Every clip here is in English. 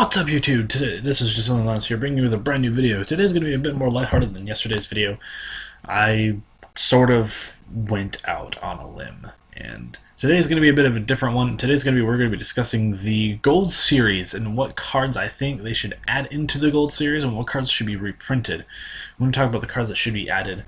What's up YouTube? Today, this is just Lance here bringing you with a brand new video. Today's going to be a bit more lighthearted than yesterday's video. I sort of went out on a limb, and today's going to be a bit of a different one. We're going to be discussing the Gold Series and what cards I think they should add into the Gold Series and what cards should be reprinted. We're going to talk about the cards that should be added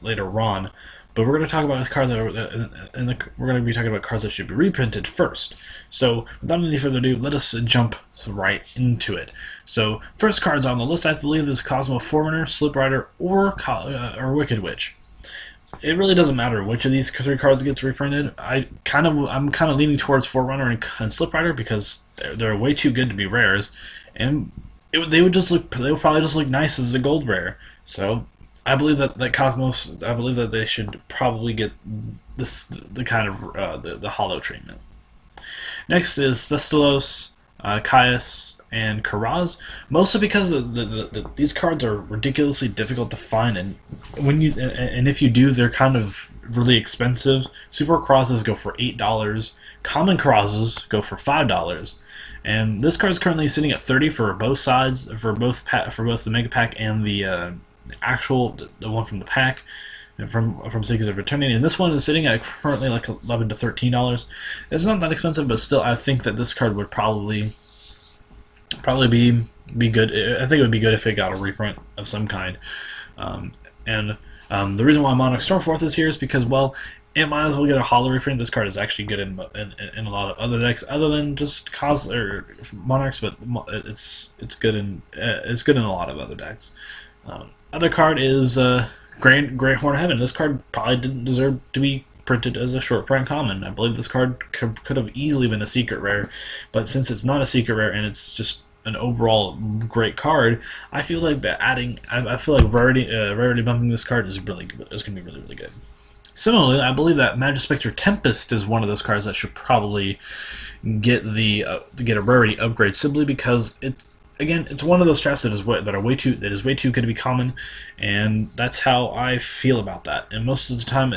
later on. But we're going to talk about cards that we're going to be talking about cards that should be reprinted first. So without any further ado, let us jump right into it. So first cards on the list, I believe, is Cosmo Forerunner, Slip Rider, or Wicked Witch. It really doesn't matter which of these three cards gets reprinted. I'm kind of leaning towards Forerunner and Slip Rider because they're way too good to be rares, and they would probably just look nice as a gold rare. So I believe that Cosmos. I believe that they should probably get the kind of the hollow treatment. Next is Thestalos, Caius, and Karaz. Mostly because these cards are ridiculously difficult to find, and if you do, they're kind of really expensive. Super Karazes go for $8. Common Karazes go for $5. And this card is currently sitting at 30 for both sides, for both the Mega Pack and the one from the pack, from Seekers of Eternity, and this one is sitting at currently like $11 to $13. It's not that expensive, but still, I think that this card would probably be good. I think it would be good if it got a reprint of some kind. The reason why Monarch Stormforth is here is because, well, it might as well get a hollow reprint. This card is actually good in a lot of other decks other than just Monarchs, but it's good in a lot of other decks. Other card is Great Horn of Heaven. This card probably didn't deserve to be printed as a short print common. I believe this card could have easily been a secret rare, but since it's not a secret rare and it's just an overall great card, I feel like rarity bumping this card is going to be really good. Similarly, I believe that Magispector Tempest is one of those cards that should probably get a rarity upgrade simply because it's one of those traps that is way too good to be common, and that's how I feel about that. And most of the time,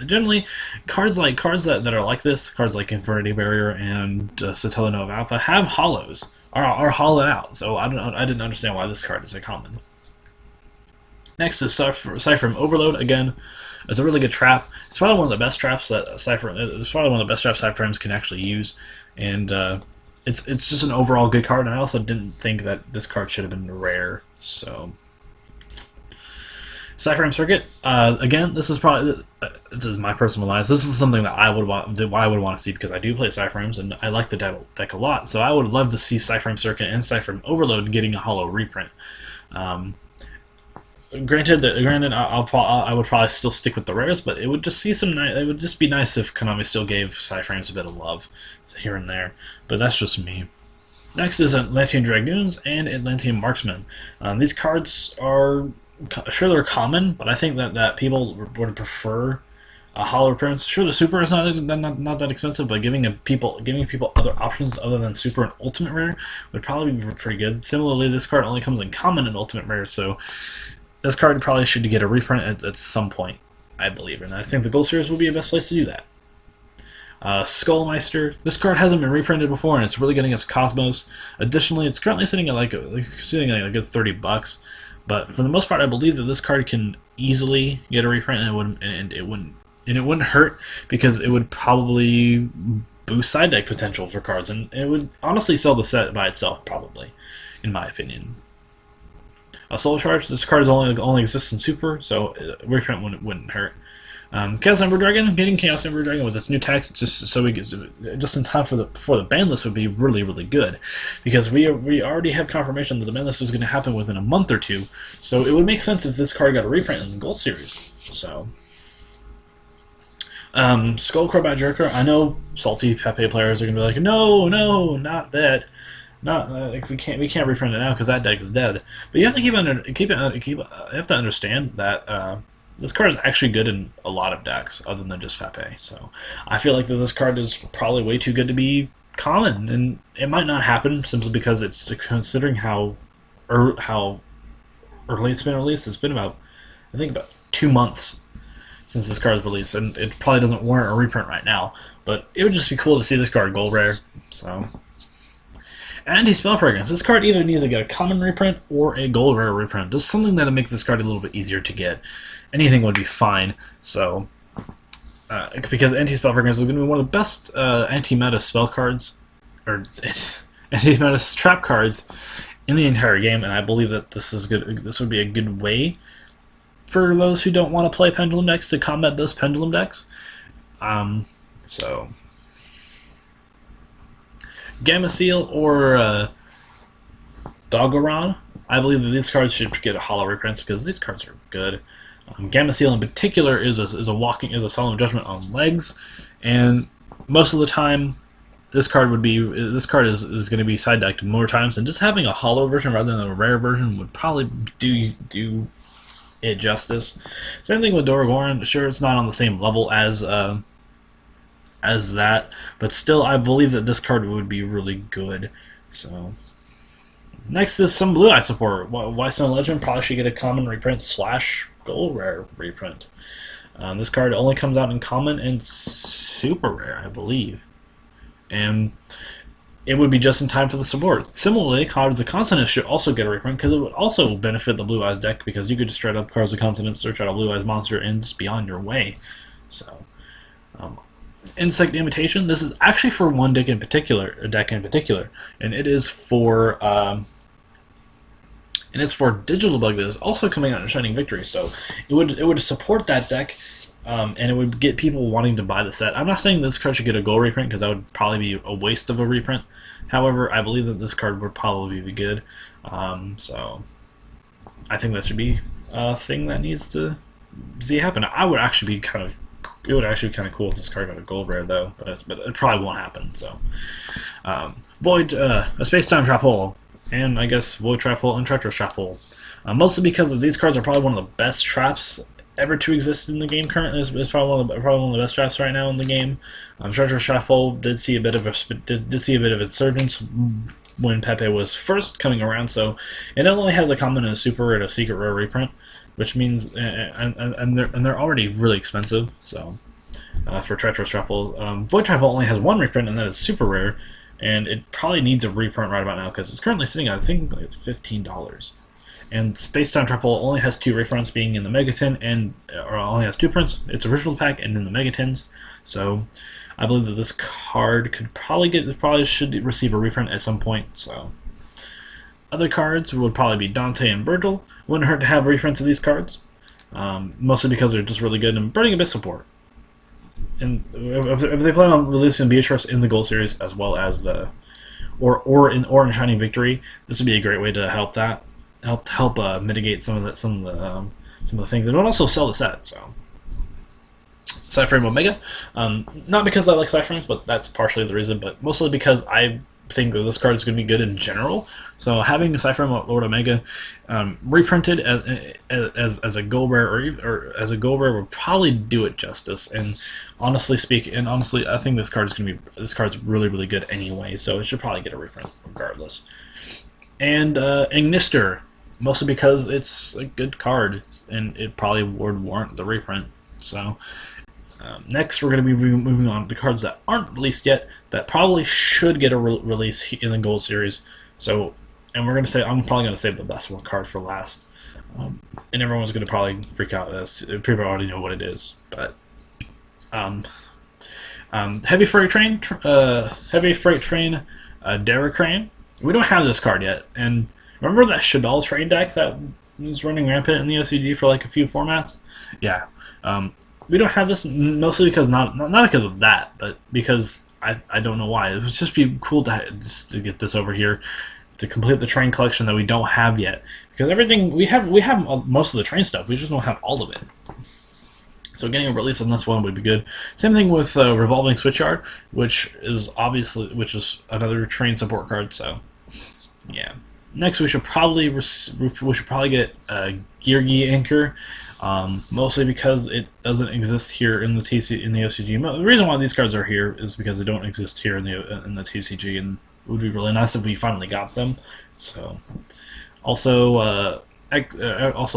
generally, cards that are like this, cards like Infernity Barrier and Satella Nova Alpha have hollows, are hollowed out. So I didn't understand why this card is a common. Next is Cypher Overload. Again, it's a really good trap. It's probably one of the best traps that Cypher can actually use, and It's just an overall good card, and I also didn't think that this card should have been rare. So, Cypher Circuit. Again, this is my personal bias. This is something that I would want to see because I do play Cypherms and I like the deck a lot. So I would love to see Cypher Circuit and Cypher Overload getting a hollow reprint. Granted, I would probably still stick with the rares, but it would just be nice if Konami still gave Cypherms a bit of love here and there. But that's just me. Next is Atlantean Dragoons and Atlantean Marksmen. These cards are they're common, but I think that people would prefer hollow prints. Sure, the Super is not that expensive, but giving people other options other than Super and Ultimate Rare would probably be pretty good. Similarly, this card only comes in Common and Ultimate Rare, so this card probably should get a reprint at some point, I believe, and I think the Gold Series would be the best place to do that. Skullmeister. This card hasn't been reprinted before, and it's really good against Cosmos. Additionally, it's currently sitting at like a good $30, but for the most part, I believe that this card can easily get a reprint, and it wouldn't hurt because it would probably boost side deck potential for cards, and it would honestly sell the set by itself, probably, in my opinion. A Soul Charge. This card only exists in Super, so reprint wouldn't hurt. Chaos Ember Dragon. Getting Chaos Ember Dragon with its new tax just in time before the ban list would be really good, because we already have confirmation that the ban list is going to happen within a month or two. So it would make sense if this card got a reprint in the Gold Series. So. Skullcrow by Jerker. I know salty Pepe players are gonna be like, no, not that. We can't reprint it now because that deck is dead. But you have to you have to understand that this card is actually good in a lot of decks other than just Pepe. So I feel like that this card is probably way too good to be common, and it might not happen simply because it's considering how early it's been released. It's been about 2 months since this card is released, and it probably doesn't warrant a reprint right now. But it would just be cool to see this card gold rare. So. Anti-spell fragrance. This card either needs to get a common reprint or a gold rare reprint. Just something that'll make this card a little bit easier to get. Anything would be fine. So, because anti-spell fragrance is going to be one of the best anti-meta spell cards, or anti-meta trap cards in the entire game, and I believe that this is good. This would be a good way for those who don't want to play pendulum decks to combat those pendulum decks. So. Gamma Seal or Doggoron. I believe that these cards should get a hollow reprints because these cards are good. Gamma Seal in particular is a solemn judgment on legs, and most of the time this card is going to be side decked more times, and just having a hollow version rather than a rare version would probably do it justice. Same thing with Doggoron. Sure, it's not on the same level as that, but still I believe that this card would be really good. So next is some Blue Eye support. Wystone Legend probably should get a common reprint / gold rare reprint. This card only comes out in common and super rare, I believe, and it would be just in time for the support. Similarly, Cards of Consonance should also get a reprint because it would also benefit the Blue Eyes deck, because you could just straight up Cards of Consonance, search out a Blue Eyes monster, and just be on your way. So Insect Imitation. This is actually for one deck in particular, and it is for Digital Bug that is also coming out in Shining Victory. So it would support that deck, and it would get people wanting to buy the set. I'm not saying this card should get a gold reprint because that would probably be a waste of a reprint. However, I believe that this card would probably be good. So I think that should be a thing that needs to see happen. It would actually be kind of cool if this card got a gold rare, though, but it probably won't happen. So, Void, a Space-Time Trap Hole, and I guess Void Trap Hole and Treacherous Trap Hole. Mostly because these cards are probably one of the best traps ever to exist in the game currently. It's probably one of the best traps right now in the game. Treacherous Trap Hole did see a bit of insurgence when Pepe was first coming around, so it only has a common and a super rare and a secret rare reprint, which means and they're already really expensive. So for Treacherous Trap Hole, Void Trap Hole only has one reprint, and that is super rare, and it probably needs a reprint right about now because it's currently sitting at, I think, like $15. And Space Time Trap Hole only has 2 reprints, being in the Megatin or only has 2 prints. Its original pack and in the Megatins. So I believe that this card probably should receive a reprint at some point. So other cards would probably be Dante and Virgil. Wouldn't hurt to have reprints of these cards, mostly because they're just really good and Burning Abyss support. And if they plan on releasing Beatrice in the Gold Series as well as or in Shining Victory, this would be a great way to help mitigate some of the things. They don't also sell the set. So Cyframe Omega, not because I like Cyframes, but that's partially the reason, but mostly because I think that this card is going to be good in general. So having a Cyframe Lord Omega reprinted as a gold rare or as a gold rare would probably do it justice. And honestly, I think this card's really, really good anyway. So it should probably get a reprint regardless. And Ignister, mostly because it's a good card and it probably would warrant the reprint. So next, we're going to be moving on to cards that aren't released yet that probably should get a release in the Gold Series. So, and I'm probably going to save the best one card for last, and everyone's going to probably freak out as people already know what it is. But Heavy Freight Train, Derricrane. We don't have this card yet, and remember that Shadal train deck that was running rampant in the OCG for like a few formats? Yeah. We don't have this mostly because not because of that, but because I don't know why. It would just be cool to get this over here to complete the train collection that we don't have yet. Because everything we have most of the train stuff. We just don't have all of it. So getting a release on this one would be good. Same thing with Revolving Switchyard, which is another train support card. So yeah. Next, we should probably get Geargi Anchor. Mostly because it doesn't exist here in the OCG. The reason why these cards are here is because they don't exist here in the TCG, and it would be really nice if we finally got them. So, also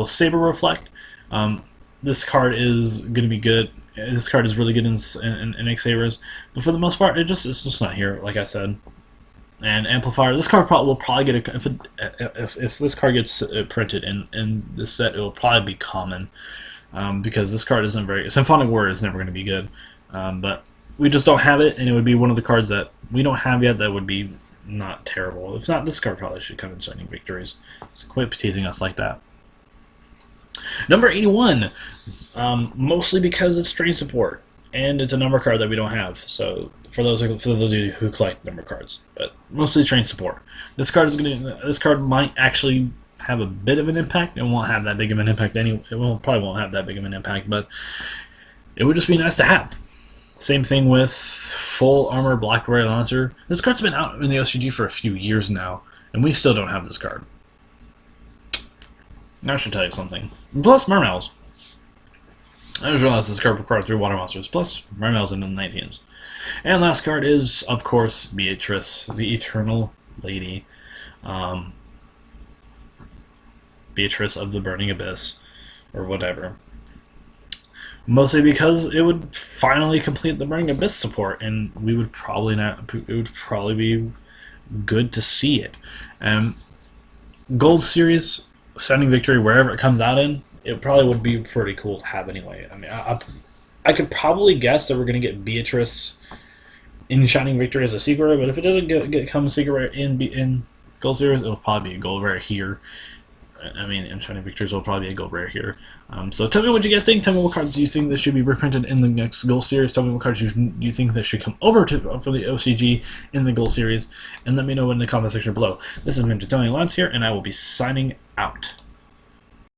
Saber Reflect. This card is going to be good. This card is really good in X-Sabres, but for the most part, it's just not here. Like I said, And Amplifier. This card will probably get a, if this card gets printed in this set, it will probably be common, because this card isn't very. Symphonic Word is never going to be good, but we just don't have it, and it would be one of the cards that we don't have yet that would be not terrible. If not, this card probably should come in Shining Victories. So quit teasing us like that. Number 81, mostly because it's trade support, and it's a number card that we don't have. So for those of you who collect number cards, but mostly train support. This card might actually have a bit of an impact. It won't have that big of an impact. Probably won't have that big of an impact, but it would just be nice to have. Same thing with Full Armor Blackberry Lancer. This card's been out in the OCG for a few years now, and we still don't have this card. Now I should tell you something. Plus Mermails. I just realized this card required 3 water monsters, plus Mermails into the 19s. And last card is, of course, Beatrice, the Eternal Lady. Beatrice of the Burning Abyss, or whatever. Mostly because it would finally complete the Burning Abyss support, and we would probably not. It would probably be good to see it. Gold Series, Shining Victory, wherever it comes out in, it probably would be pretty cool to have anyway. I mean, I could probably guess that we're going to get Beatrice in Shining Victory as a secret rare, but if it doesn't come secret rare in Gold Series, it'll probably be a gold rare here. I mean, in Shining Victories, it'll probably be a gold rare here. So tell me what you guys think. Tell me what cards you think that should be reprinted in the next Gold Series. Tell me what cards you think that should come over for the OCG in the Gold Series. And let me know in the comment section below. This has been Tony Lance here, and I will be signing out.